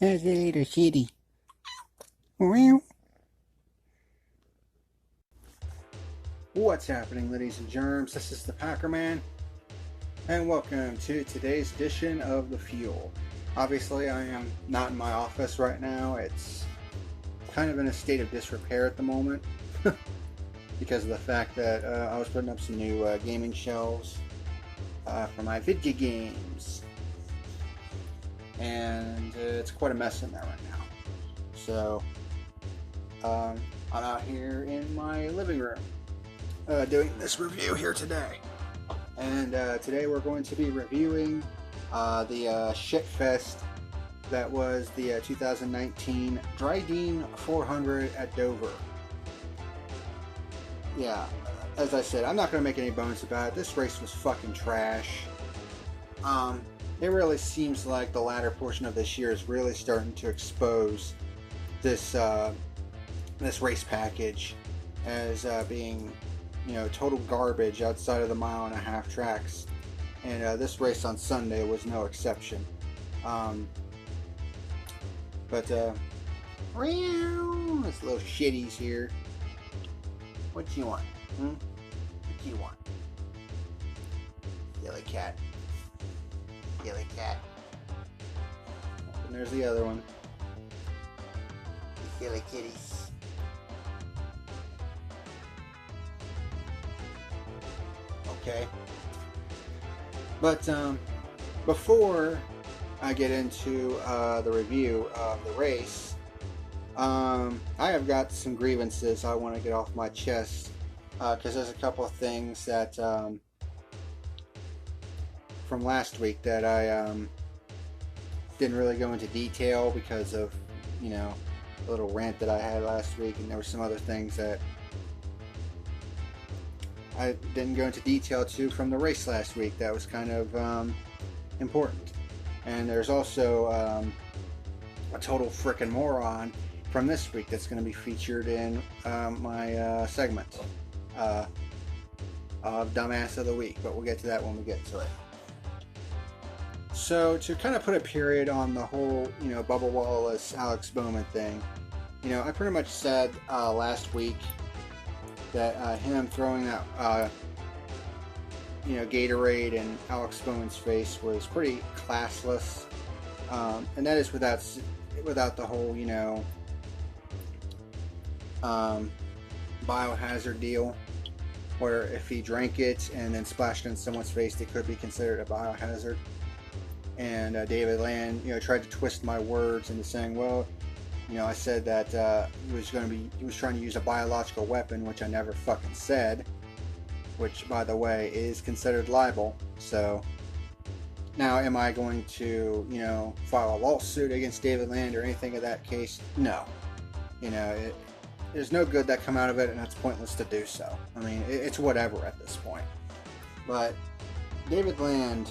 That's a little shitty. Well, what's happening, ladies and germs? This is the PackerMan, and welcome to today's edition of The Fuel. Obviously, I am not in my office right now. It's kind of in a state of disrepair at the moment because of the fact that I was putting up some new gaming shelves for my video games, and it's quite a mess in there right now. So I'm out here in my living room doing this review here today. And today we're going to be reviewing the shitfest that was the 2019 Drydene 400 at Dover. Yeah, as I said, I'm not going to make any bones about it. This race was fucking trash. It really seems like the latter portion of this year is really starting to expose this this race package as being, you know, total garbage outside of the mile-and-a-half tracks, and this race on Sunday was no exception. But this little shitties here. What you want? What you want? Yellow cat. Yellow cat. And there's the other one. Yellow kitties. Okay. But before I get into the review of the race, I have got some grievances I want to get off my chest, because there's a couple of things that from last week that I didn't really go into detail because of, you know, a little rant that I had last week, and there were some other things that I didn't go into detail to from the race last week that was kind of important. And there's also a total frickin' moron from this week that's going to be featured in my segment of Dumbass of the Week, but we'll get to that when we get to it. So to kind of put a period on the whole, you know, Bubba Wallace, Alex Bowman thing, you know, I pretty much said last week that him throwing that, you know, Gatorade in Alex Bowman's face was pretty classless, and that is without the whole, you know, biohazard deal, where if he drank it and then splashed it in someone's face, it could be considered a biohazard. And David Land, you know, tried to twist my words into saying, well, you know, I said that he was trying to use a biological weapon, which I never fucking said, which, by the way, is considered libel. So now, am I going to, you know, file a lawsuit against David Land or anything of that case? No. You know, there's no good that come out of it, and it's pointless to do so. I mean, it's whatever at this point. But David Land,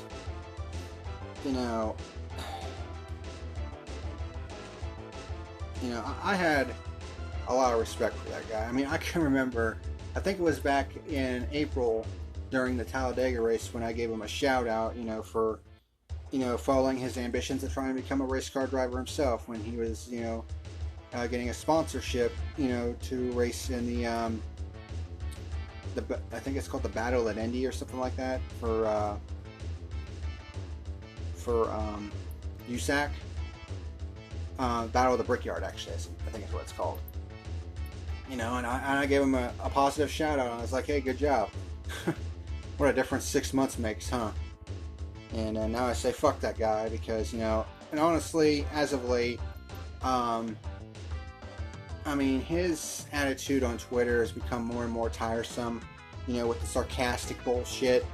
you know, I had a lot of respect for that guy. I mean, I can remember, I think it was back in April during the Talladega race when I gave him a shout out, you know, for, you know, following his ambitions of trying to become a race car driver himself, when he was, you know, getting a sponsorship, you know, to race in the I think it's called the Battle at Indy or something like that for USAC. Battle of the Brickyard, actually, I think is what it's called. You know, and I gave him a positive shout out. I was like, hey, good job. What a difference 6 months makes, huh? And now I say fuck that guy, because, you know, and honestly, as of late, I mean, his attitude on Twitter has become more and more tiresome, you know, with the sarcastic bullshit.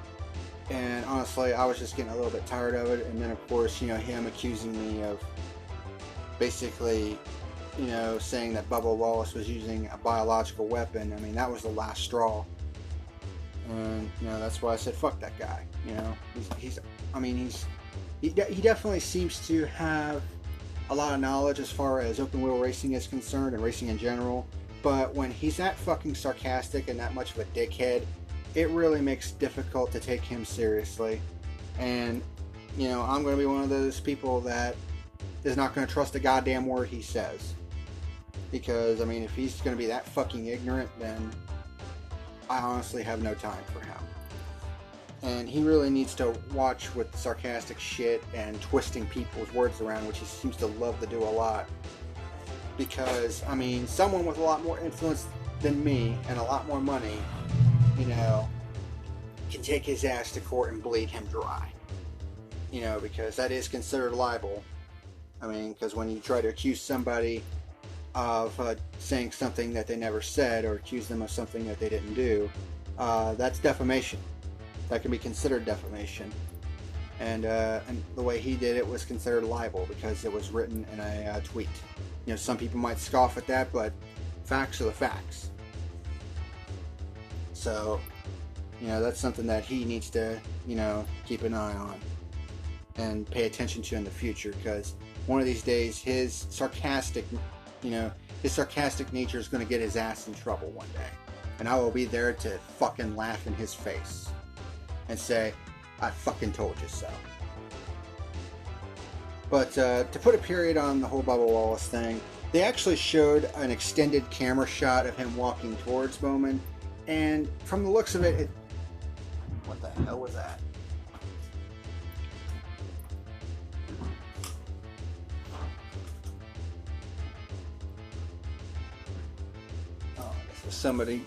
And honestly, I was just getting a little bit tired of it. And then, of course, you know, him accusing me of basically, you know, saying that Bubba Wallace was using a biological weapon. I mean, that was the last straw. And, you know, that's why I said fuck that guy. You know, he definitely seems to have a lot of knowledge as far as open wheel racing is concerned, and racing in general. But when he's that fucking sarcastic and that much of a dickhead, it really makes it difficult to take him seriously. And, you know, I'm going to be one of those people that is not going to trust a goddamn word he says. Because, I mean, if he's going to be that fucking ignorant, then I honestly have no time for him. And he really needs to watch with sarcastic shit and twisting people's words around, which he seems to love to do a lot. Because, I mean, someone with a lot more influence than me and a lot more money, you know, can take his ass to court and bleed him dry. You know, because that is considered libel. I mean, because when you try to accuse somebody of saying something that they never said, or accuse them of something that they didn't do, that's defamation. That can be considered defamation. And the way he did it was considered libel because it was written in a tweet. You know, some people might scoff at that, but facts are the facts. So, you know, that's something that he needs to, you know, keep an eye on and pay attention to in the future, because one of these days his sarcastic nature is going to get his ass in trouble one day. And I will be there to fucking laugh in his face and say, I fucking told you so. But to put a period on the whole Bubba Wallace thing, they actually showed an extended camera shot of him walking towards Bowman, and from the looks of it, what the hell was that? Oh, I guess it was somebody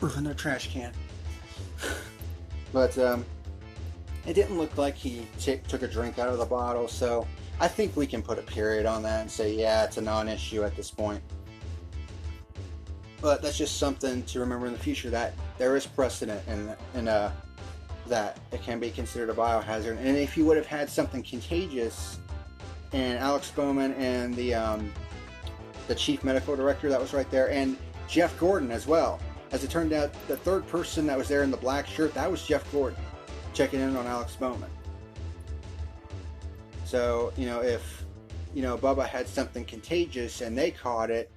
moving their trash can. But it didn't look like he took a drink out of the bottle, so I think we can put a period on that and say, yeah, it's a non-issue at this point. But that's just something to remember in the future, that there is precedent in that it can be considered a biohazard. And if you would have had something contagious, and Alex Bowman and the chief medical director that was right there, and Jeff Gordon as well. As it turned out, the third person that was there in the black shirt, that was Jeff Gordon, checking in on Alex Bowman. So, you know, if, you know, Bubba had something contagious and they caught it,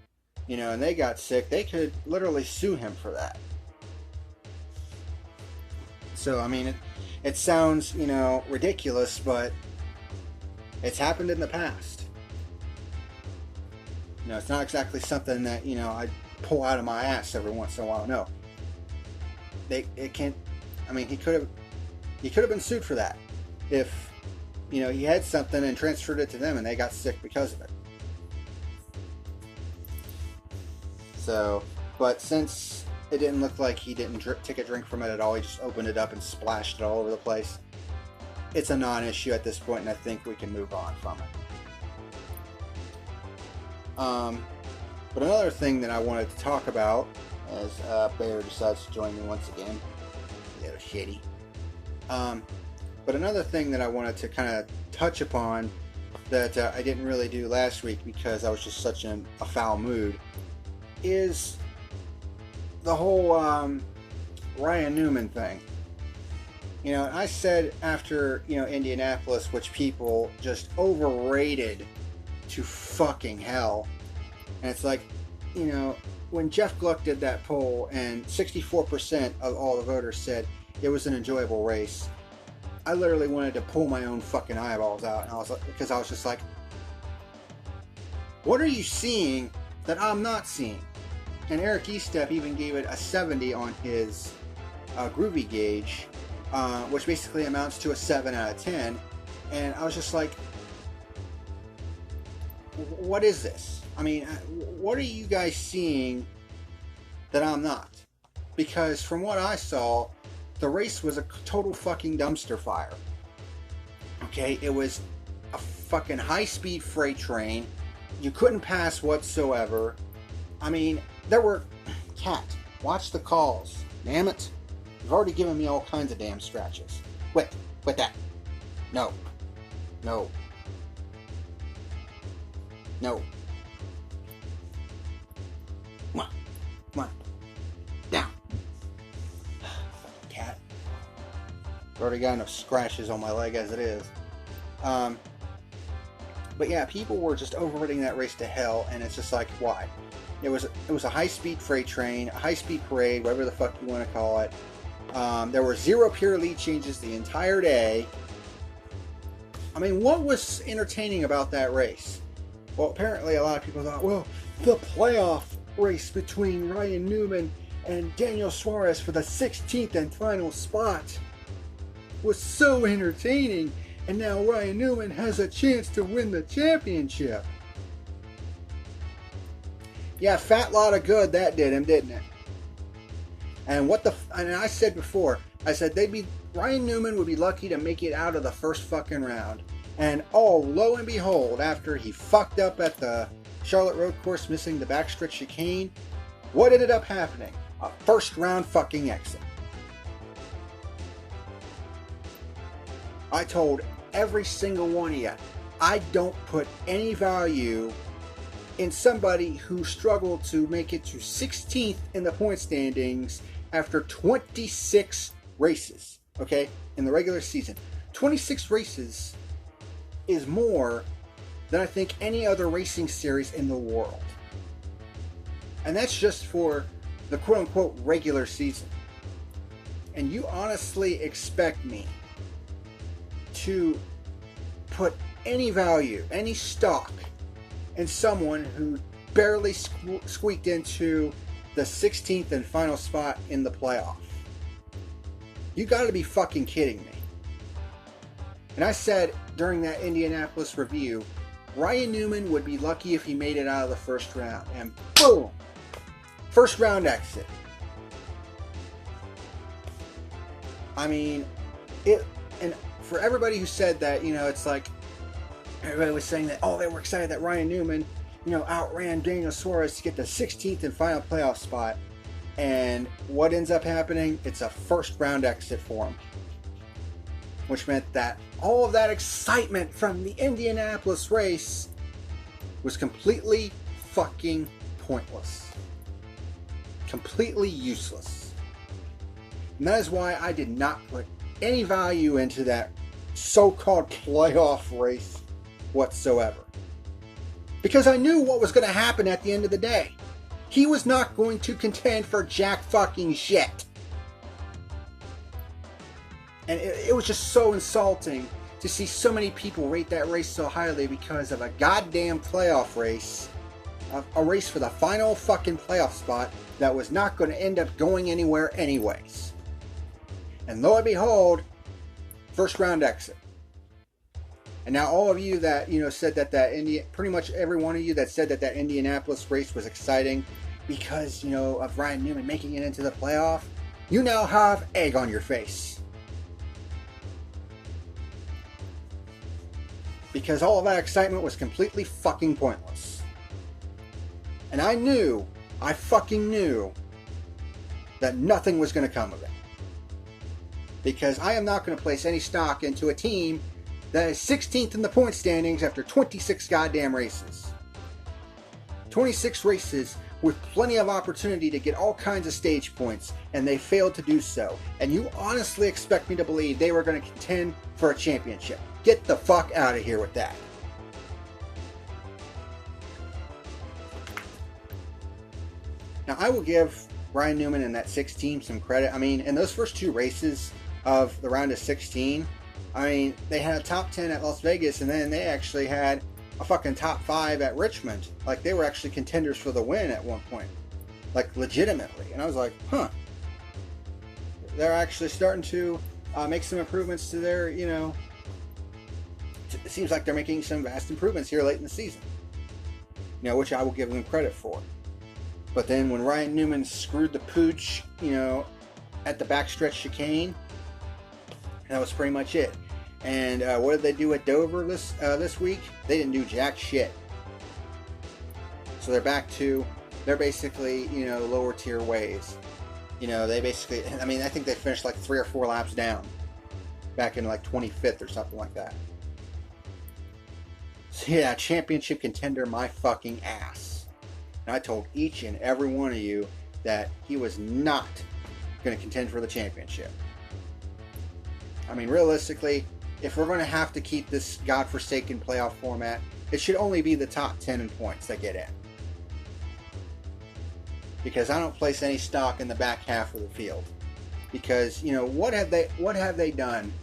you know, and they got sick, they could literally sue him for that. So, I mean, it sounds, you know, ridiculous, but it's happened in the past. You know, it's not exactly something that, you know, I pull out of my ass every once in a while. No. It can't, I mean, he could have been sued for that if, you know, he had something and transferred it to them and they got sick because of it. So, but since it didn't look like he didn't take a drink from it at all, he just opened it up and splashed it all over the place, it's a non-issue at this point, and I think we can move on from it. But another thing that I wanted to talk about, as Bear decides to join me once again, little shitty. But another thing that I wanted to kind of touch upon that I didn't really do last week because I was just such in a foul mood, is the whole Ryan Newman thing. You know, I said after, you know, Indianapolis, which people just overrated to fucking hell. And it's like, you know, when Jeff Gluck did that poll and 64% of all the voters said it was an enjoyable race, I literally wanted to pull my own fucking eyeballs out. And I was like, because I was just like, what are you seeing that I'm not seeing? And Eric Estep even gave it a 70 on his Groovy gauge, which basically amounts to a 7 out of 10. And I was just like, what is this? I mean, what are you guys seeing that I'm not? Because from what I saw, the race was a total fucking dumpster fire. Okay, it was a fucking high-speed freight train. You couldn't pass whatsoever. I mean, there were... Cat, watch the calls. Damn it. You've already given me all kinds of damn scratches. Quit that. No. No. No. Come on. Come on. Down. Cat. I've already got enough scratches on my leg as it is. But yeah, people were just overrating that race to hell, and it's just like, why? It was a high-speed freight train, a high-speed parade, whatever the fuck you want to call it. There were 0 pure lead changes the entire day. I mean, what was entertaining about that race? Well, apparently a lot of people thought, well, the playoff race between Ryan Newman and Daniel Suarez for the 16th and final spot was so entertaining, and now Ryan Newman has a chance to win the championship. Yeah, fat lot of good that did him, didn't it? And and I said before, I said Ryan Newman would be lucky to make it out of the first fucking round. And oh, lo and behold, after he fucked up at the Charlotte Road Course, missing the backstretch chicane, what ended up happening? A first round fucking exit. I told every single one of you, I don't put any value in somebody who struggled to make it to 16th in the point standings after 26 races, okay, in the regular season. 26 races is more than I think any other racing series in the world. And that's just for the quote-unquote regular season. And you honestly expect me to put any value, any stock in someone who barely squeaked into the 16th and final spot in the playoff? You gotta be fucking kidding me. And I said during that Indianapolis review, Ryan Newman would be lucky if he made it out of the first round. And boom! First round exit. I mean, and for everybody who said that, you know, it's like, everybody was saying that, oh, they were excited that Ryan Newman, you know, outran Daniel Suarez to get the 16th and final playoff spot. And what ends up happening? It's a first round exit for him. Which meant that all of that excitement from the Indianapolis race was completely fucking pointless. Completely useless. And that is why I did not put any value into that so-called playoff race whatsoever. Because I knew what was going to happen at the end of the day. He was not going to contend for jack fucking shit. And it was just so insulting to see so many people rate that race so highly because of a goddamn playoff race. A race for the final fucking playoff spot that was not going to end up going anywhere anyways. And lo and behold, first round exit. And now all of you that, you know, said that pretty much every one of you that said that Indianapolis race was exciting because, you know, of Ryan Newman making it into the playoff, you now have egg on your face. Because all of that excitement was completely fucking pointless. And I fucking knew that nothing was going to come of it. Because I am not going to place any stock into a team that is 16th in the point standings after 26 goddamn races. 26 races with plenty of opportunity to get all kinds of stage points, and they failed to do so. And you honestly expect me to believe they were going to contend for a championship? Get the fuck out of here with that. Now, I will give Ryan Newman and that 6 team some credit. I mean, in those first 2 races of the round of 16, I mean, they had a top 10 at Las Vegas, and then they actually had a fucking top 5 at Richmond. Like, they were actually contenders for the win at one point. Like, legitimately. And I was like, huh. They're actually starting to make some improvements to their, you know, it seems like they're making some vast improvements here late in the season. You know, which I will give them credit for. But then when Ryan Newman screwed the pooch, you know, at the backstretch chicane, that was pretty much it. And what did they do at Dover this week? They didn't do jack shit. So they're basically, you know, lower tier ways. You know, they basically, I mean, I think they finished like 3 or 4 laps down. Back in like 25th or something like that. So yeah, championship contender my fucking ass. And I told each and every one of you that he was not going to contend for the championship. I mean, realistically, if we're going to have to keep this godforsaken playoff format, it should only be the top 10 in points that get in. Because I don't place any stock in the back half of the field. Because, you know, what have they done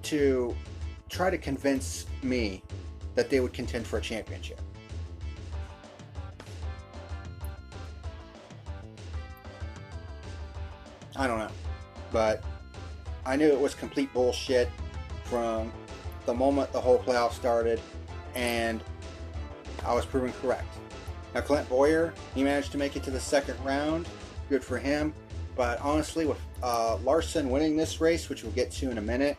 to try to convince me that they would contend for a championship. I don't know. But I knew it was complete bullshit from the moment the whole playoff started, and I was proven correct. Now, Clint Boyer, he managed to make it to the second round. Good for him. But honestly, with Larson winning this race, which we'll get to in a minute,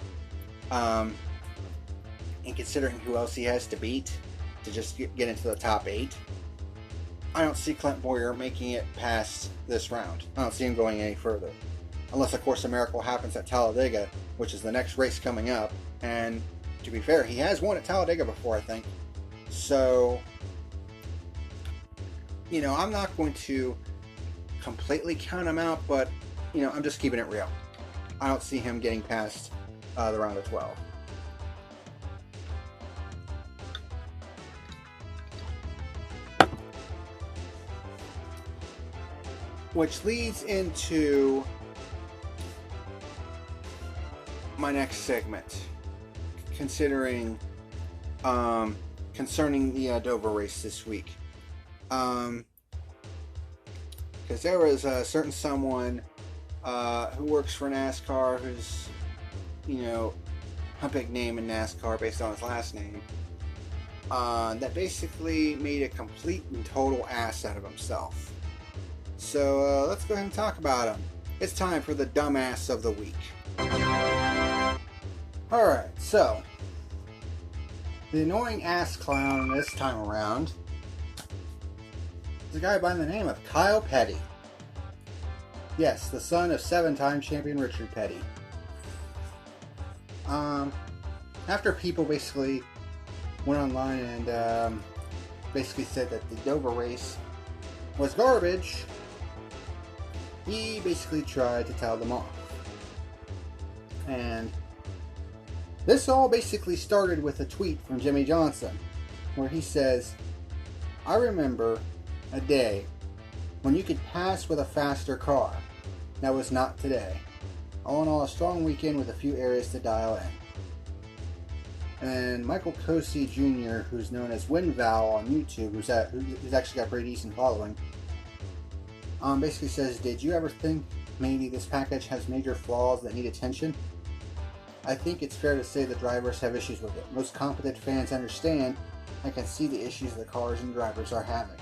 and considering who else he has to beat to just get into the top 8, I don't see Clint Boyer making it past this round. I don't see him going any further. Unless, of course, a miracle happens at Talladega, which is the next race coming up. And to be fair, he has won at Talladega before, I think. So, you know, I'm not going to completely count him out, but, you know, I'm just keeping it real. I don't see him getting past the round of 12. Which leads into my next segment, concerning the Dover race this week. Because there was a certain someone who works for NASCAR who's, you know, a big name in NASCAR based on his last name, that basically made a complete and total ass out of himself. So let's go ahead and talk about him. It's time for the dumbass of the week. Alright, so the annoying ass clown this time around is a guy by the name of Kyle Petty. Yes, the son of 7-time champion Richard Petty. After people basically went online and basically said that the Dover race was garbage, he basically tried to tell them off. And this all basically started with a tweet from Jimmy Johnson, where he says, "I remember a day when you could pass with a faster car. That was not today. All in all, a strong weekend with a few areas to dial in." And then Michael Kosey Jr., who's known as WinVal on YouTube, who's actually got a pretty decent following, basically says, "Did you ever think maybe this package has major flaws that need attention? I think it's fair to say the drivers have issues with it. Most competent fans understand and can see the issues the cars and drivers are having."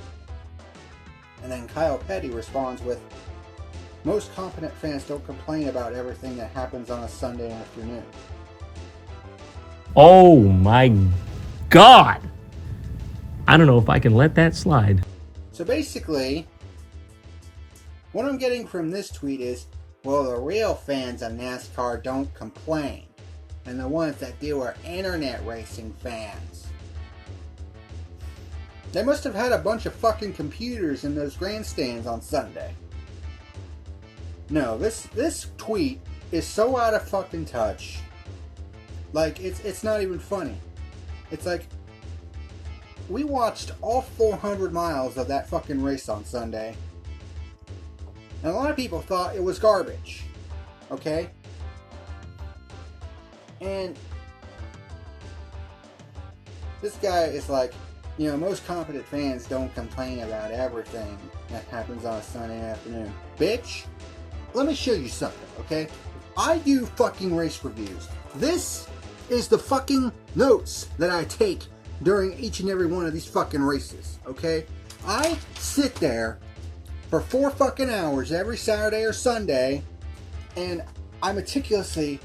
And then Kyle Petty responds with, "Most competent fans don't complain about everything that happens on a Sunday afternoon." Oh my God! I don't know if I can let that slide. So basically, what I'm getting from this tweet is, well, the real fans of NASCAR don't complain. And the ones that do are internet racing fans. They must have had a bunch of fucking computers in those grandstands on Sunday. No, this tweet is so out of fucking touch. Like, it's not even funny. It's like, we watched all 400 miles of that fucking race on Sunday. And a lot of people thought it was garbage. Okay? And this guy is like, you know, most competent fans don't complain about everything that happens on a Sunday afternoon. Bitch, let me show you something, okay? I do fucking race reviews. This is the fucking notes that I take during each and every one of these fucking races, okay? I sit there for 4 fucking hours every Saturday or Sunday, and I meticulously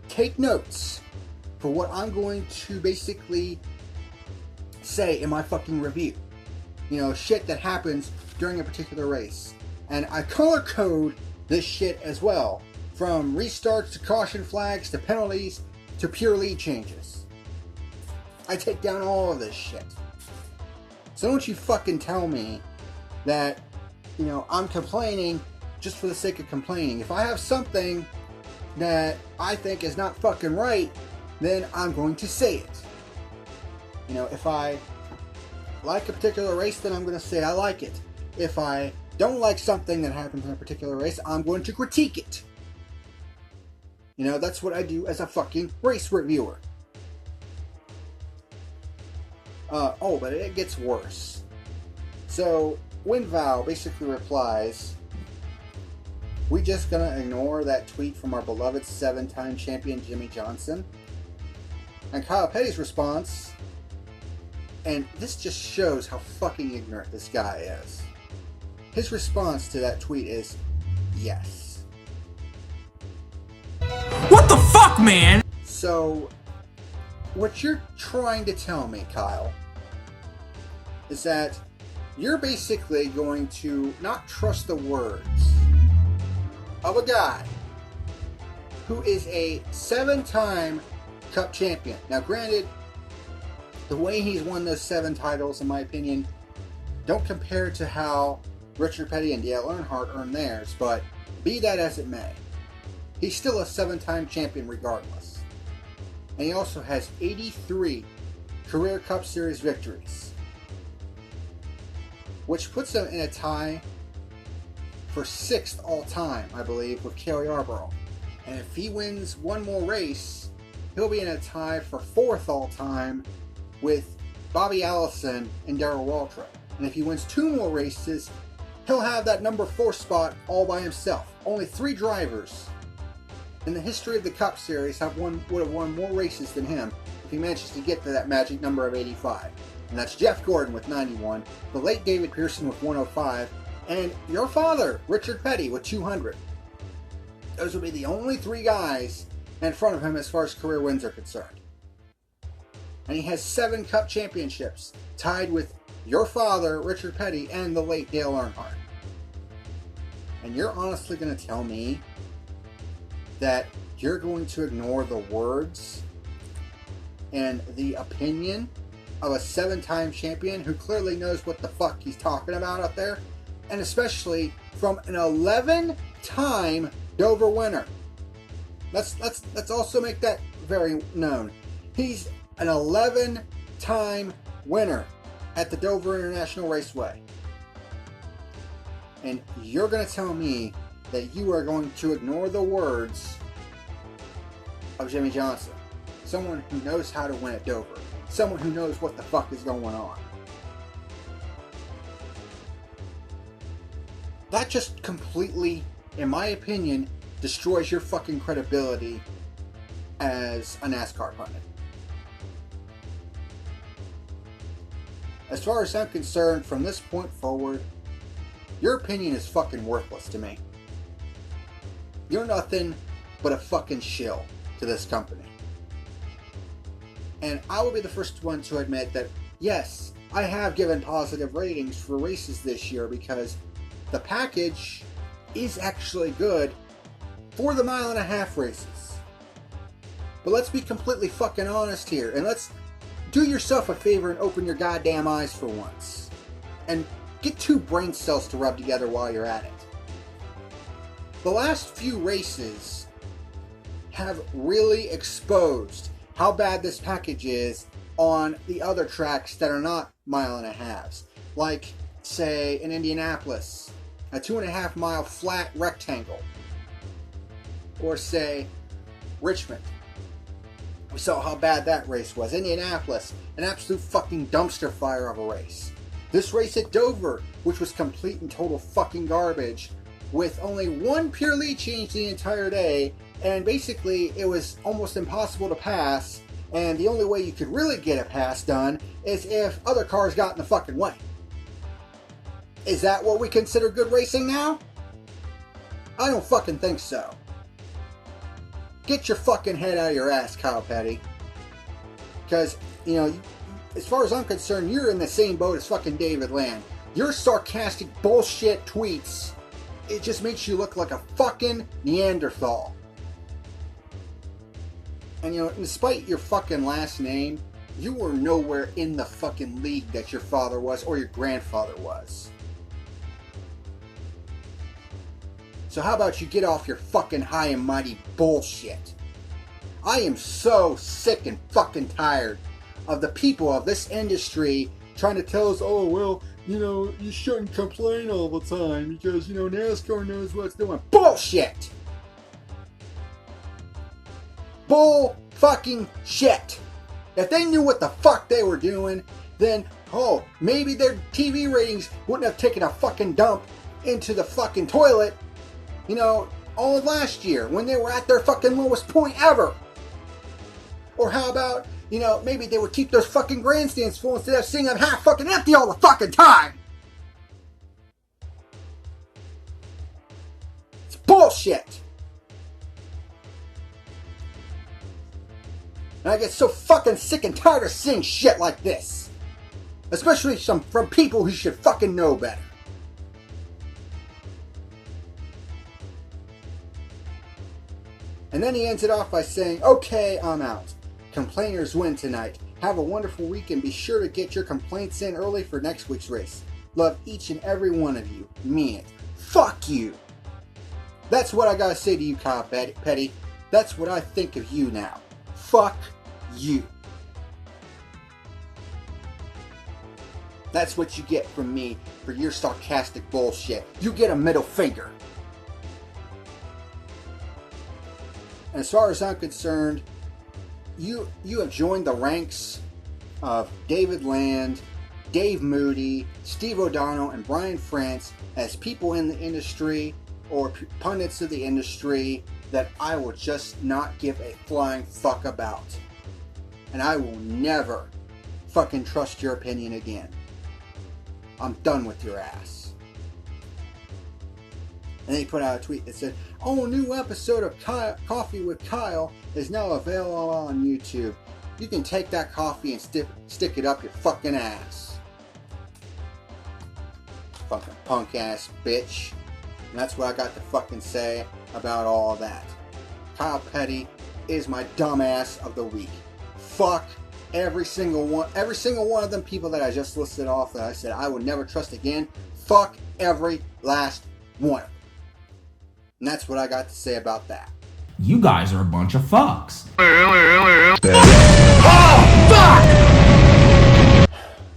take notes for what I'm going to basically say in my fucking review. You know, shit that happens during a particular race. And I color code this shit as well, from restarts to caution flags to penalties to pure lead changes. I take down all of this shit. So don't you fucking tell me that, you know, I'm complaining just for the sake of complaining. If I have something that I think is not fucking right, then I'm going to say it. You know, if I like a particular race, then I'm going to say I like it. If I don't like something that happens in a particular race, I'm going to critique it. You know, that's what I do as a fucking race reviewer. But it gets worse. So, WinVow basically replies, "We just gonna ignore that tweet from our beloved 7-time champion Jimmy Johnson?" And Kyle Petty's response, and this just shows how fucking ignorant this guy is. His response to that tweet is, yes. What the fuck, man? So, what you're trying to tell me, Kyle, is that you're basically going to not trust the words of a guy who is a 7-time Cup champion. Now, granted, the way he's won those 7 titles, in my opinion, don't compare to how Richard Petty and Dale Earnhardt earned theirs, but be that as it may, he's still a 7-time champion regardless. And he also has 83 career Cup Series victories, which puts him in a tie for 6th all-time, I believe, with Cale Yarborough. And if he wins one more race, he'll be in a tie for 4th all-time with Bobby Allison and Darrell Waltrip. And if he wins 2 more races, he'll have that number 4 spot all by himself. Only 3 drivers in the history of the Cup Series would have won more races than him if he manages to get to that magic number of 85. And that's Jeff Gordon with 91, the late David Pearson with 105, and your father, Richard Petty, with 200. Those will be the only 3 guys in front of him as far as career wins are concerned. And he has 7 Cup championships, tied with your father, Richard Petty, and the late Dale Earnhardt. And you're honestly going to tell me that you're going to ignore the words and the opinion of a 7-time champion who clearly knows what the fuck he's talking about out there? And especially from an 11-time Dover winner. Let's also make that very known. He's an 11-time winner at the Dover International Raceway. And you're going to tell me that you are going to ignore the words of Jimmy Johnson, someone who knows how to win at Dover, someone who knows what the fuck is going on. That just completely, in my opinion, destroys your fucking credibility as a NASCAR pundit. As far as I'm concerned, from this point forward, your opinion is fucking worthless to me. You're nothing but a fucking shill to this company. And I will be the first one to admit that, yes, I have given positive ratings for races this year because the package is actually good for the 1.5 mile races. But let's be completely fucking honest here, and let's do yourself a favor and open your goddamn eyes for once. And get 2 brain cells to rub together while you're at it. The last few races have really exposed how bad this package is on the other tracks that are not 1.5 miles. Like, say, in Indianapolis, a 2.5 mile flat rectangle. Or say, Richmond. We saw how bad that race was. Indianapolis, an absolute fucking dumpster fire of a race. This race at Dover, which was complete and total fucking garbage, with only 1 pure lead change the entire day, and basically it was almost impossible to pass, and the only way you could really get a pass done is if other cars got in the fucking way. Is that what we consider good racing now? I don't fucking think so. Get your fucking head out of your ass, Kyle Petty. Because, you know, as far as I'm concerned, you're in the same boat as fucking David Land. Your sarcastic bullshit tweets, it just makes you look like a fucking Neanderthal. And you know, despite your fucking last name, you were nowhere in the fucking league that your father was or your grandfather was. So how about you get off your fucking high and mighty bullshit? I am so sick and fucking tired of the people of this industry trying to tell us, oh, well, you know, you shouldn't complain all the time because, you know, NASCAR knows what's doing. Bullshit! Bull fucking shit! If they knew what the fuck they were doing, then, oh, maybe their TV ratings wouldn't have taken a fucking dump into the fucking toilet, you know, all of last year when they were at their fucking lowest point ever. Or how about, you know, maybe they would keep those fucking grandstands full instead of seeing them half fucking empty all the fucking time. It's bullshit. And I get so fucking sick and tired of seeing shit like this. Especially from people who should fucking know better. And then he ends it off by saying, okay, I'm out. Complainers win tonight. Have a wonderful week and be sure to get your complaints in early for next week's race. Love each and every one of you. Mean it. Fuck you. That's what I gotta say to you, Kyle Petty. That's what I think of you now. Fuck you. That's what you get from me for your sarcastic bullshit. You get a middle finger. And as far as I'm concerned, you have joined the ranks of David Land, Dave Moody, Steve O'Donnell, and Brian France as people in the industry or pundits of the industry that I will just not give a flying fuck about. And I will never fucking trust your opinion again. I'm done with your ass. And then he put out a tweet that said, oh, new episode of Coffee with Kyle is now available on YouTube. You can take that coffee and stick it up your fucking ass. Fucking punk ass bitch. And that's what I got to fucking say about all that. Kyle Petty is my dumbass of the week. Fuck every single one of them people that I just listed off that I said I would never trust again. Fuck every last one. And that's what I got to say about that. You guys are a bunch of fucks.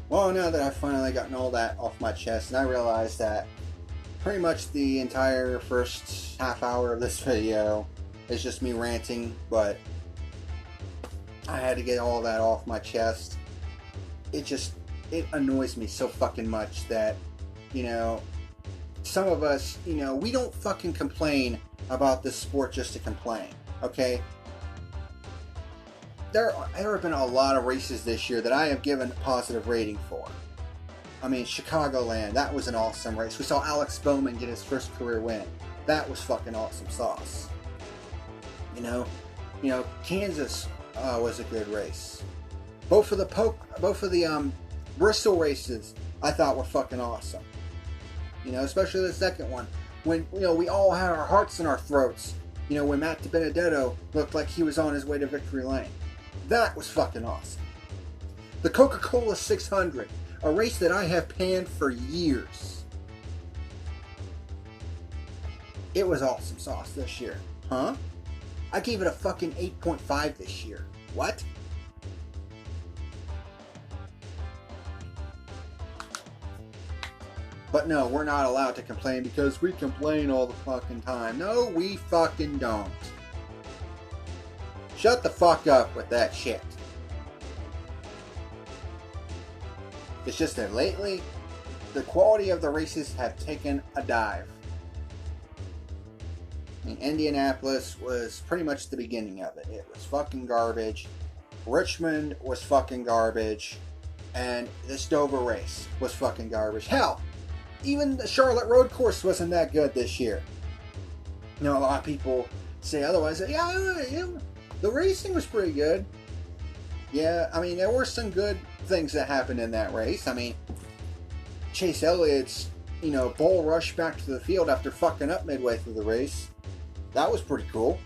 Well, now that I've finally gotten all that off my chest, and I realized that pretty much the entire first half hour of this video is just me ranting, but I had to get all that off my chest. It annoys me so fucking much that, you know, some of us, you know, we don't fucking complain about this sport just to complain, okay? There have been a lot of races this year that I have given a positive rating for. I mean, Chicagoland, that was an awesome race. We saw Alex Bowman get his first career win. That was fucking awesome sauce. You know, Kansas was a good race. Both of the Bristol races I thought were fucking awesome. You know, especially the second one, when, you know, we all had our hearts in our throats. You know, when Matt DiBenedetto looked like he was on his way to victory lane. That was fucking awesome. The Coca-Cola 600, a race that I have panned for years. It was awesome sauce this year. Huh? I gave it a fucking 8.5 this year. What? But no, we're not allowed to complain because we complain all the fucking time. No, we fucking don't. Shut the fuck up with that shit. It's just that lately, the quality of the races have taken a dive. I mean, Indianapolis was pretty much the beginning of it. It was fucking garbage. Richmond was fucking garbage. And this Dover race was fucking garbage. Hell, even the Charlotte Road Course wasn't that good this year. You know, a lot of people say otherwise. Yeah, the racing was pretty good. Yeah, I mean, there were some good things that happened in that race. I mean, Chase Elliott's, you know, bull rush back to the field after fucking up midway through the race. That was pretty cool,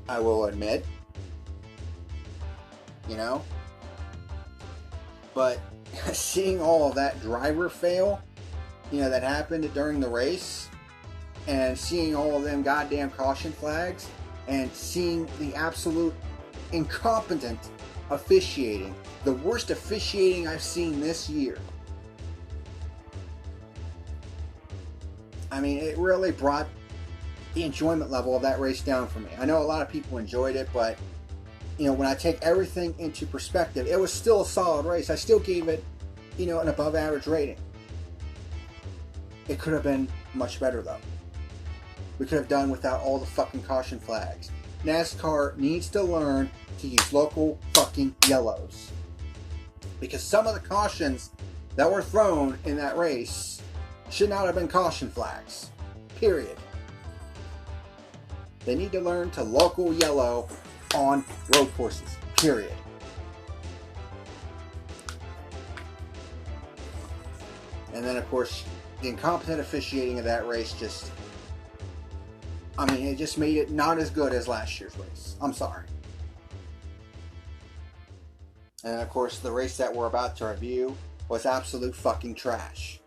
I will admit. You know? But seeing all of that driver fail, you know, that happened during the race, and seeing all of them goddamn caution flags, and seeing the absolute incompetent officiating, the worst officiating I've seen this year. I mean, it really brought the enjoyment level of that race down for me. I know a lot of people enjoyed it, but, you know, when I take everything into perspective, it was still a solid race. I still gave it an above average rating. It could have been much better though. We could have done without all the fucking caution flags. NASCAR needs to learn to use local fucking yellows. Because some of the cautions that were thrown in that race should not have been caution flags. Period. They need to learn to local yellow on road courses. Period. And then, of course, the incompetent officiating of that race it just made it not as good as last year's race. I'm sorry. And, of course, the race that we're about to review was absolute fucking trash.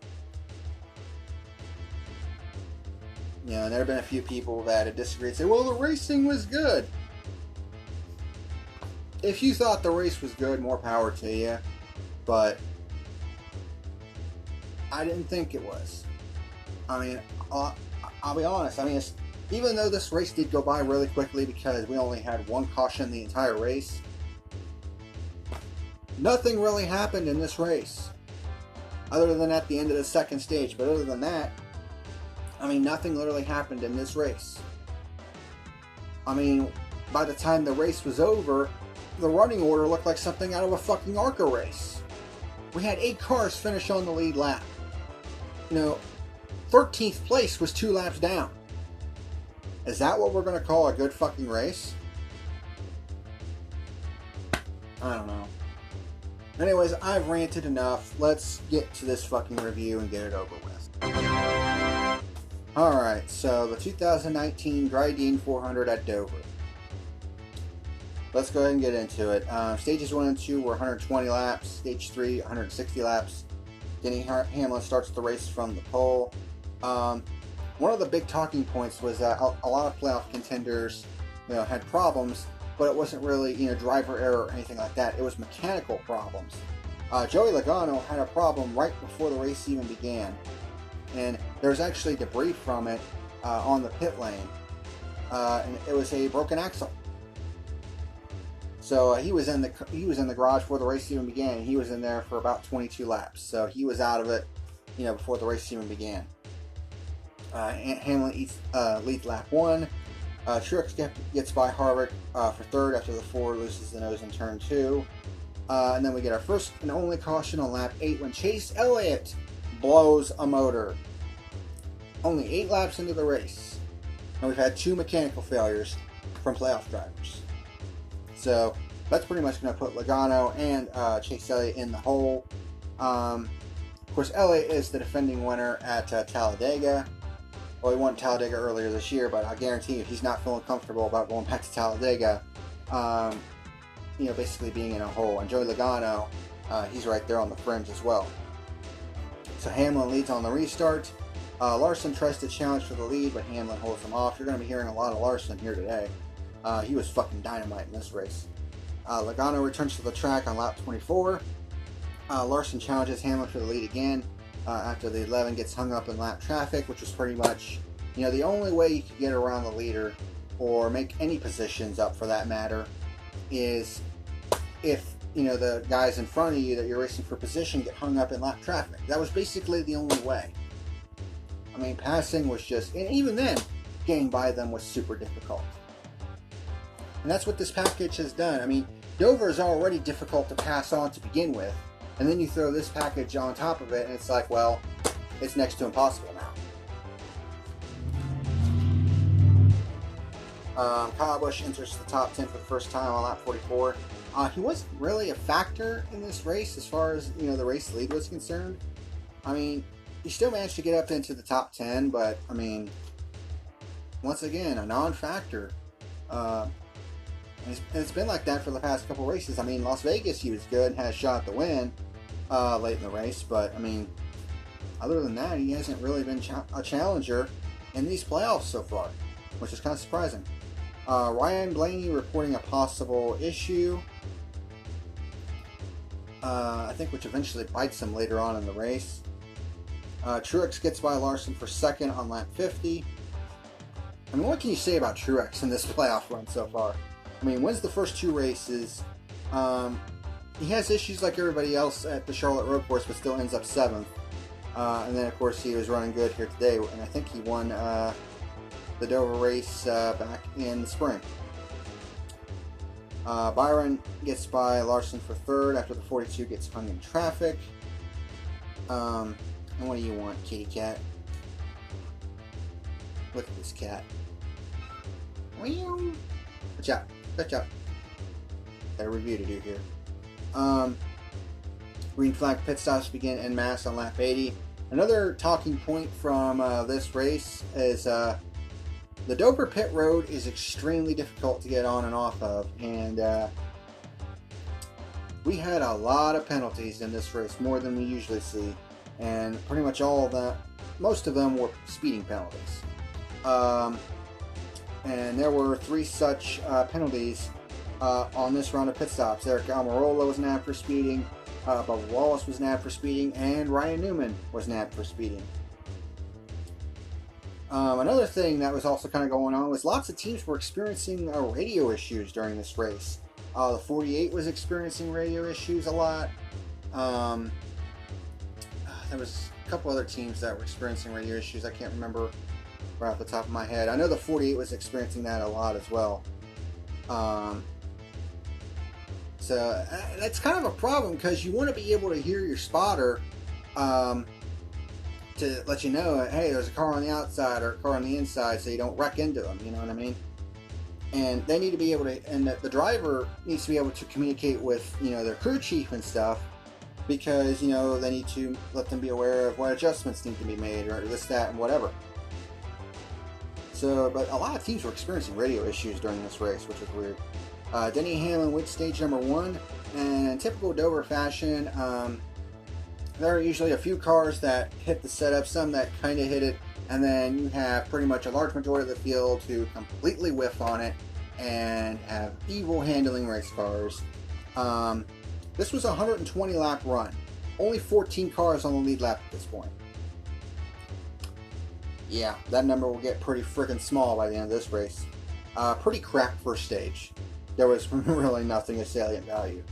And there have been a few people that have disagreed and say, well, the racing was good. If you thought the race was good, more power to you. But I didn't think it was. I'll be honest. Even though this race did go by really quickly because we only had one caution the entire race, nothing really happened in this race. Other than at the end of the second stage. But other than that, nothing literally happened in this race. By the time the race was over, the running order looked like something out of a fucking ARCA race. We had 8 cars finish on the lead lap. 13th place was 2 laps down. Is that what we're going to call a good fucking race? I don't know. Anyways, I've ranted enough. Let's get to this fucking review and get it over with. Alright, so the 2019 Drydene 400 at Dover. Let's go ahead and get into it. Stages 1 and 2 were 120 laps. Stage 3, 160 laps. Denny Hamlin starts the race from the pole. One of the big talking points was that a lot of playoff contenders had problems, but it wasn't really driver error or anything like that. It was mechanical problems. Joey Logano had a problem right before the race even began, and there was actually debris from it on the pit lane, and it was a broken axle. So he was in the garage before the race even began. And he was in there for about 22 laps, so he was out of it, before the race even began. Hamlin leads lap 1. Truex gets by Harvick for third after the 4 loses the nose in turn 2. And then we get our first and only caution on lap 8 when Chase Elliott blows a motor. Only 8 laps into the race, and we've had 2 mechanical failures from playoff drivers. So that's pretty much going to put Logano and Chase Elliott in the hole. Of course, Elliott is the defending winner at Talladega. Well, he won Talladega earlier this year, but I guarantee you he's not feeling comfortable about going back to Talladega, basically being in a hole. And Joey Logano, he's right there on the fringe as well. So Hamlin leads on the restart. Larson tries to challenge for the lead, but Hamlin holds him off. You're going to be hearing a lot of Larson here today. He was fucking dynamite in this race. Logano returns to the track on lap 24. Larson challenges Hamlin for the lead again. After the 11 gets hung up in lap traffic, which was pretty much, the only way you could get around the leader or make any positions up for that matter is if, the guys in front of you that you're racing for position get hung up in lap traffic. That was basically the only way. Passing was just, and even then, getting by them was super difficult. And that's what this package has done. Dover is already difficult to pass on to begin with. And then you throw this package on top of it, and it's like, well, it's next to impossible now. Kyle Busch enters the top 10 for the first time on lap 44. He wasn't really a factor in this race as far as, the race lead was concerned. He still managed to get up into the top 10, but, once again, a non-factor. It's been like that for the past couple races. Las Vegas, he was good and had a shot at the win late in the race, but other than that, he hasn't really been a challenger in these playoffs so far, which is kind of surprising. Ryan Blaney reporting a possible issue, I think, which eventually bites him later on in the race. Truex gets by Larson for second on lap 50. What can you say about Truex in this playoff run so far? Wins the first 2 races, he has issues like everybody else at the Charlotte Road Course, but still ends up 7th. And then, of course, he was running good here today, and I think he won the Dover race back in the spring. Byron gets by Larson for 3rd after the 42 gets hung in traffic. And what do you want, kitty cat? Look at this cat. Good job. Good job. Got a review to do here. Green flag pit stops begin en masse on lap 80. Another talking point from this race is the Dover pit road is extremely difficult to get on and off of, and we had a lot of penalties in this race, more than we usually see, and pretty much all of them, most of them were speeding penalties. And there were 3 such penalties on this round of pit stops. Eric Almirola was nabbed for speeding, Bubba Wallace was nabbed for speeding, and Ryan Newman was nabbed for speeding. Another thing that was also kind of going on was lots of teams were experiencing radio issues during this race. The 48 was experiencing radio issues a lot. There was a couple other teams that were experiencing radio issues. I can't remember right off the top of my head. I know the 48 was experiencing that a lot as well. So that's kind of a problem, because you want to be able to hear your spotter to let you know, hey, there's a car on the outside or a car on the inside, so you don't wreck into them, you know what I mean? And they need to be able to, and the driver needs to be able to communicate with, you know, their crew chief and stuff, because, you know, they need to let them be aware of what adjustments need to be made, or this, that, and whatever. So, but a lot of teams were experiencing radio issues during this race, which was weird. Denny Hamlin wins stage number 1, and in typical Dover fashion, there are usually a few cars that hit the setup, some that kind of hit it, and then you have pretty much a large majority of the field who completely whiff on it and have evil handling race cars. This was a 120 lap run. Only 14 cars on the lead lap at this point. Yeah, that number will get pretty freaking small by the end of this race. Pretty crap first stage. There was really nothing of salient value.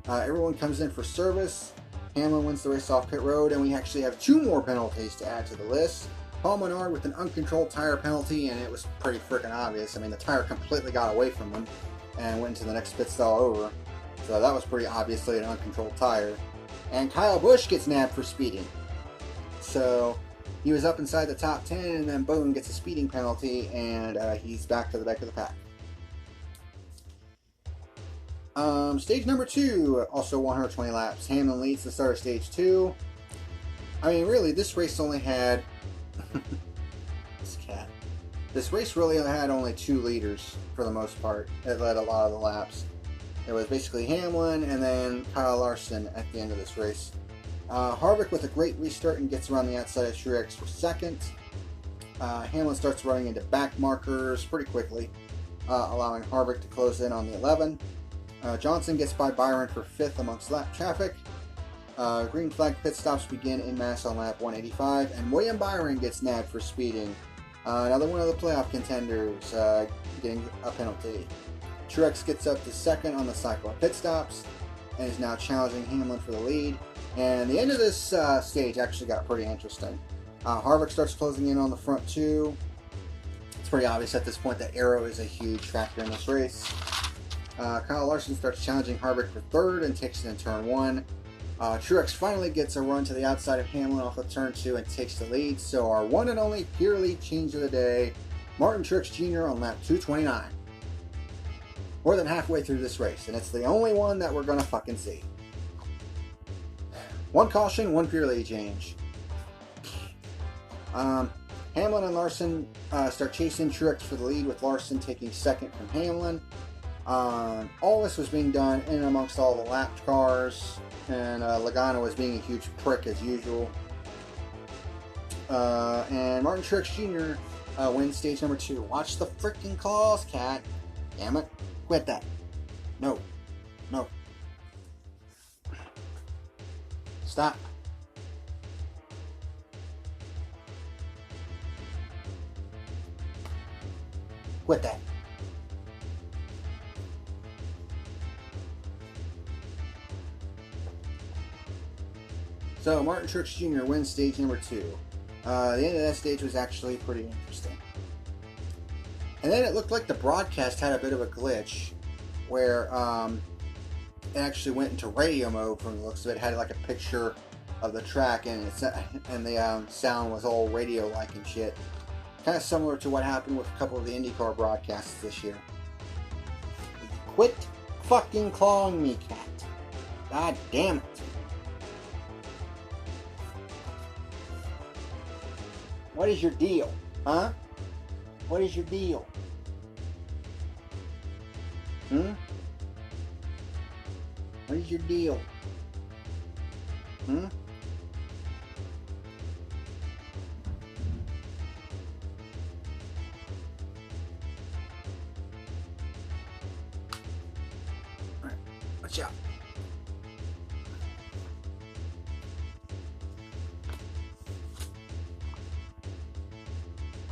Everyone comes in for service. Hamlin wins the race off pit road, and we actually have 2 more penalties to add to the list. Paul Menard with an uncontrolled tire penalty, and it was pretty freaking obvious. I mean, the tire completely got away from him and went into the next pit stall over. So that was pretty obviously an uncontrolled tire. And Kyle Busch gets nabbed for speeding. So he was up inside the top 10, and then boom, gets a speeding penalty, and he's back to the back of the pack. Stage number 2, also 120 laps. Hamlin leads the start of stage 2. I mean, really, this race only had... this cat. This race really had only 2 leaders, for the most part. It led a lot of the laps. It was basically Hamlin and then Kyle Larson at the end of this race. Harvick with a great restart and gets around the outside of Truex for 2nd. Hamlin starts running into back markers pretty quickly, allowing Harvick to close in on the 11. Johnson gets by Byron for 5th amongst lap traffic. Green flag pit stops begin en masse on lap 185, and William Byron gets nabbed for speeding. Another one of the playoff contenders getting a penalty. Truex gets up to 2nd on the cycle of pit stops and is now challenging Hamlin for the lead. And the end of this stage actually got pretty interesting. Harvick starts closing in on the front 2. It's pretty obvious at this point that aero is a huge factor in this race. Kyle Larson starts challenging Harvick for 3rd and takes it in turn 1. Truex finally gets a run to the outside of Hamlin off of turn 2 and takes the lead. So our one and only pure lead change of the day, Martin Truex Jr. on lap 229. More than halfway through this race, and it's the only one that we're gonna fucking see. 1 caution, 1 pure lead change. Hamlin and Larson start chasing Truex for the lead, with Larson taking 2nd from Hamlin. All this was being done in amongst all the lapped cars, and Logano was being a huge prick as usual. And Martin Truex Jr. Wins stage number 2. Watch the freaking calls, cat. Damn it. Quit that. No. No. Stop. Quit that. So Martin Truex Jr. wins stage number 2. The end of that stage was actually pretty interesting. And then it looked like the broadcast had a bit of a glitch where it actually went into radio mode from the looks of it. It had like a picture of the track and the sound was all radio-like and shit. Kind of similar to what happened with a couple of the IndyCar broadcasts this year. Quit fucking clawing me, cat. God damn it. What is your deal? Huh? What is your deal? What is your deal? Alright, watch out.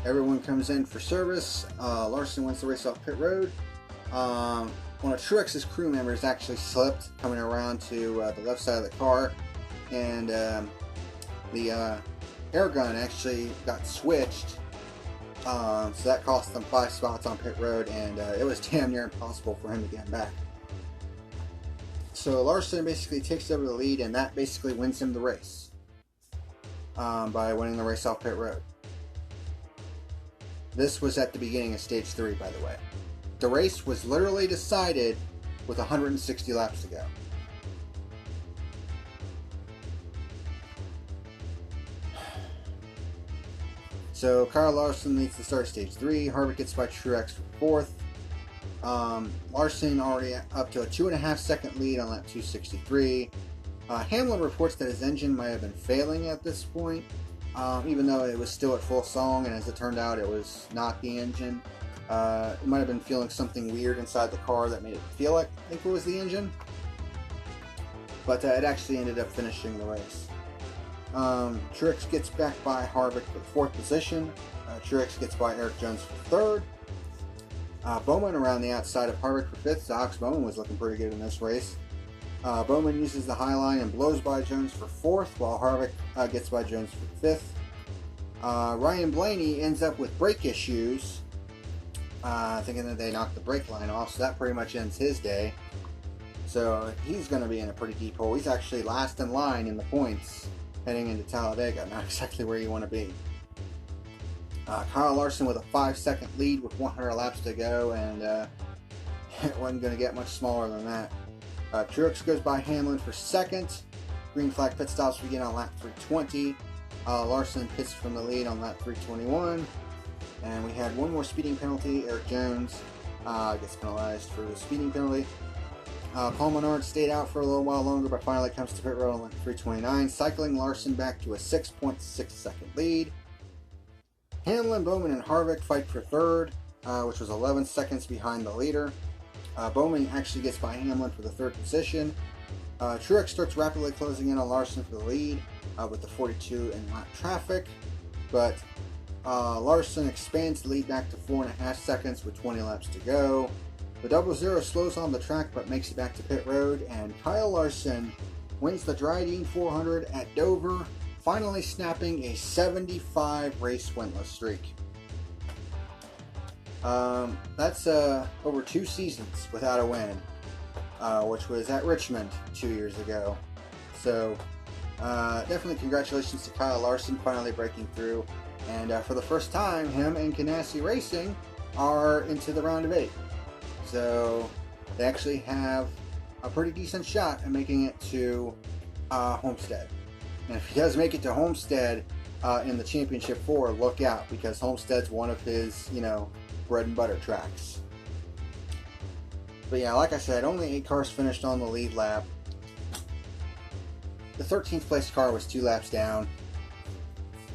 Everyone comes in for service. Larson wins the race off pit road. One of Truex's crew members actually slipped coming around to the left side of the car, and the air gun actually got switched, so that cost them 5 spots on pit road, and it was damn near impossible for him to get back. So Larson basically takes over the lead, and that basically wins him the race by winning the race off pit road. This was at the beginning of stage 3, by the way. The race was literally decided with 160 laps to go. So Kyle Larson leads the start of stage 3. Harvick gets by Truex for 4th. Larson already up to a 2.5 second lead on lap 263. Hamlin reports that his engine might have been failing at this point, even though it was still at full song, and as it turned out it was not the engine. It might have been feeling something weird inside the car that made it feel like it was the engine, but it actually ended up finishing the race. Truex gets back by Harvick for 4th position. Truex gets by Eric Jones for 3rd. Bowman around the outside of Harvick for 5th. Alex Bowman was looking pretty good in this race. Bowman uses the high line and blows by Jones for 4th, while Harvick gets by Jones for 5th. Ryan Blaney ends up with brake issues, thinking that they knocked the brake line off, so that pretty much ends his day. So he's going to be in a pretty deep hole. He's actually last in line in the points heading into Talladega, not exactly where you want to be. Kyle Larson with a 5-second lead with 100 laps to go, and it wasn't going to get much smaller than that. Truex goes by Hamlin for 2nd. Green flag pit stops begin on lap 320. Larson pits from the lead on lap 321. And we had one more speeding penalty. Eric Jones gets penalized for the speeding penalty. Paul Menard stayed out for a little while longer, but finally comes to pit road on lap 329, cycling Larson back to a 6.6 second lead. Hamlin, Bowman, and Harvick fight for 3rd, which was 11 seconds behind the leader. Bowman actually gets by Hamlin for the 3rd position. Truex starts rapidly closing in on Larson for the lead with the 42 in lap traffic, but Larson expands the lead back to 4.5 seconds with 20 laps to go. The 00 slows on the track but makes it back to pit road, and Kyle Larson wins the Drydene 400 at Dover, finally snapping a 75 race winless streak. That's over 2 seasons without a win, which was at Richmond 2 years ago. So definitely congratulations to Kyle Larson finally breaking through, and for the first time him and Ganassi Racing are into the round of 8. So they actually have a pretty decent shot at making it to Homestead. And if he does make it to Homestead in the Championship 4, look out, because Homestead's one of his, bread and butter tracks. But yeah, like I said, only 8 cars finished on the lead lap. The 13th place car was 2 laps down.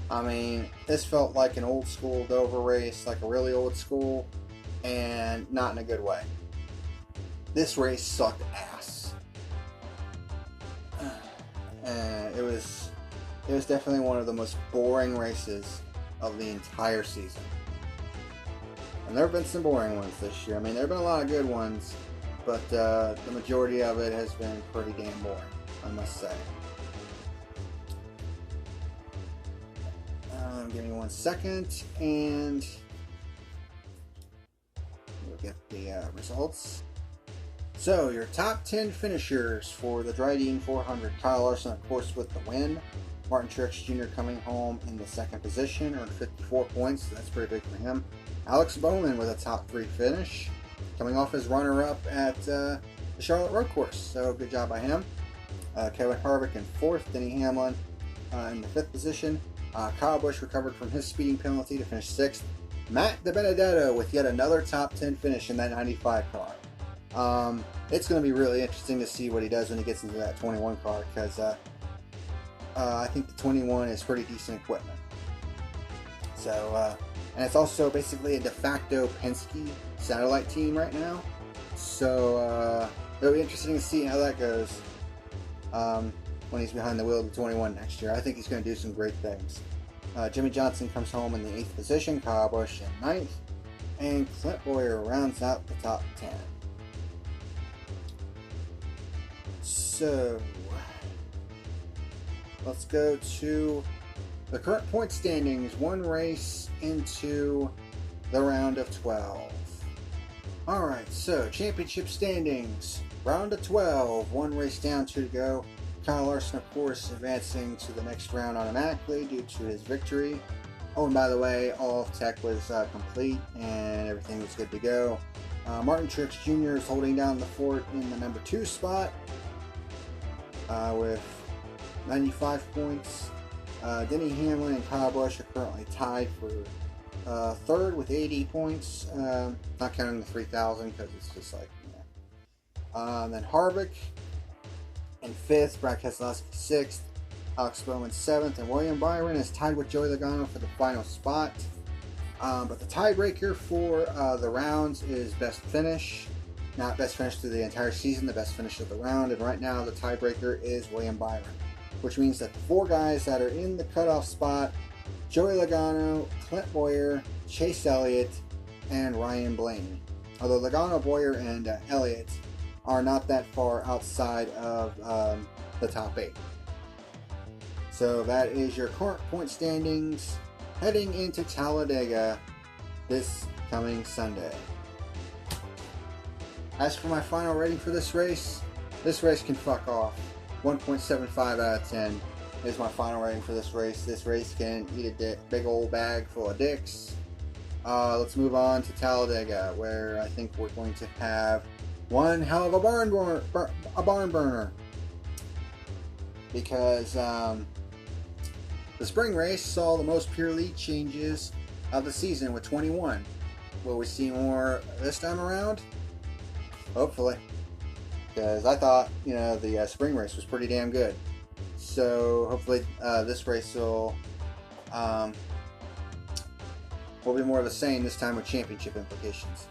I mean, this felt like an old school Dover race, like a really old school, and not in a good way. This race sucked ass. It was definitely one of the most boring races of the entire season. And there have been some boring ones this year. I mean, there have been a lot of good ones, but the majority of it has been pretty damn boring, I must say. Give me 1 second, and we'll get the results. So, your top 10 finishers for the Drydene 400. Kyle Larson, of course, with the win. Martin Truex Jr. coming home in the second position, earned 54 points. That's pretty big for him. Alex Bowman with a top 3 finish, coming off his runner-up at the Charlotte Road Course. So, good job by him. Kevin Harvick in 4th. Denny Hamlin in the 5th position. Kyle Busch recovered from his speeding penalty to finish 6th. Matt DiBenedetto with yet another top 10 finish in that 95 car. It's going to be really interesting to see what he does when he gets into that 21 car, because I think the 21 is pretty decent equipment. So, and it's also basically a de facto Penske satellite team right now. So, it'll be interesting to see how that goes when he's behind the wheel of the 21 next year. I think he's going to do some great things. Jimmy Johnson comes home in the 8th position, Kyle Busch in 9th, and Clint Bowyer rounds out the top 10. So, let's go to the current point standings, 1 race into the round of 12. Alright, so championship standings, round of 12, 1 race down, 2 to go. Kyle Larson, of course, advancing to the next round automatically due to his victory. Oh, and by the way, all of tech was complete and everything was good to go. Martin Truex Jr. is holding down the fort in the number 2 spot with 95 points. Denny Hamlin and Kyle Busch are currently tied for 3rd with 80 points. Not counting the 3,000 because it's just like, yeah. Then Harvick in 5th, Brad Keselowski 6th, Alex Bowman 7th, and William Byron is tied with Joey Logano for the final spot. But the tiebreaker for the rounds is best finish. Not best finish through the entire season, the best finish of the round. And right now the tiebreaker is William Byron, which means that the 4 guys that are in the cutoff spot, Joey Logano, Clint Bowyer, Chase Elliott, and Ryan Blaney. Although Logano, Bowyer, and Elliott are not that far outside of the top 8. So that is your current point standings heading into Talladega this coming Sunday. As for my final rating for this race can fuck off. 1.75 out of 10 is my final rating for this race. This race can eat a big old bag full of dicks. Let's move on to Talladega, where I think we're going to have one hell of a barn burner. Because the spring race saw the most pure lead changes of the season with 21. Will we see more this time around? Hopefully. Because I thought, the spring race was pretty damn good. So hopefully this race will be more of the same this time with championship implications.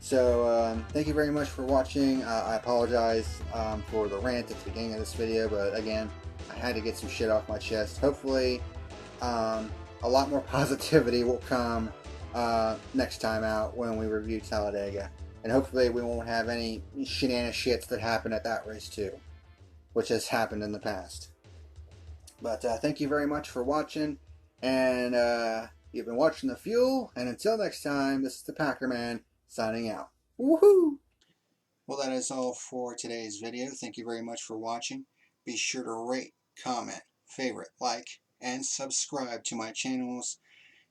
So thank you very much for watching. I apologize for the rant at the beginning of this video, but again, I had to get some shit off my chest. Hopefully a lot more positivity will come next time out when we review Talladega. And hopefully we won't have any shenanigans shits that happen at that race too, which has happened in the past. But thank you very much for watching, and you've been watching The Fuel, and until next time, this is the PackerMan signing out. Woohoo! Well, that is all for today's video. Thank you very much for watching. Be sure to rate, comment, favorite, like, and subscribe to my channels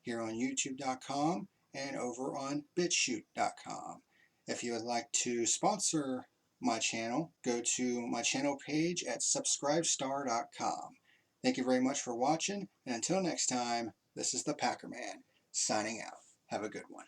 here on YouTube.com and over on BitChute.com. If you would like to sponsor my channel, go to my channel page at subscribestar.com. Thank you very much for watching, and until next time, this is the PackerMan signing out. Have a good one.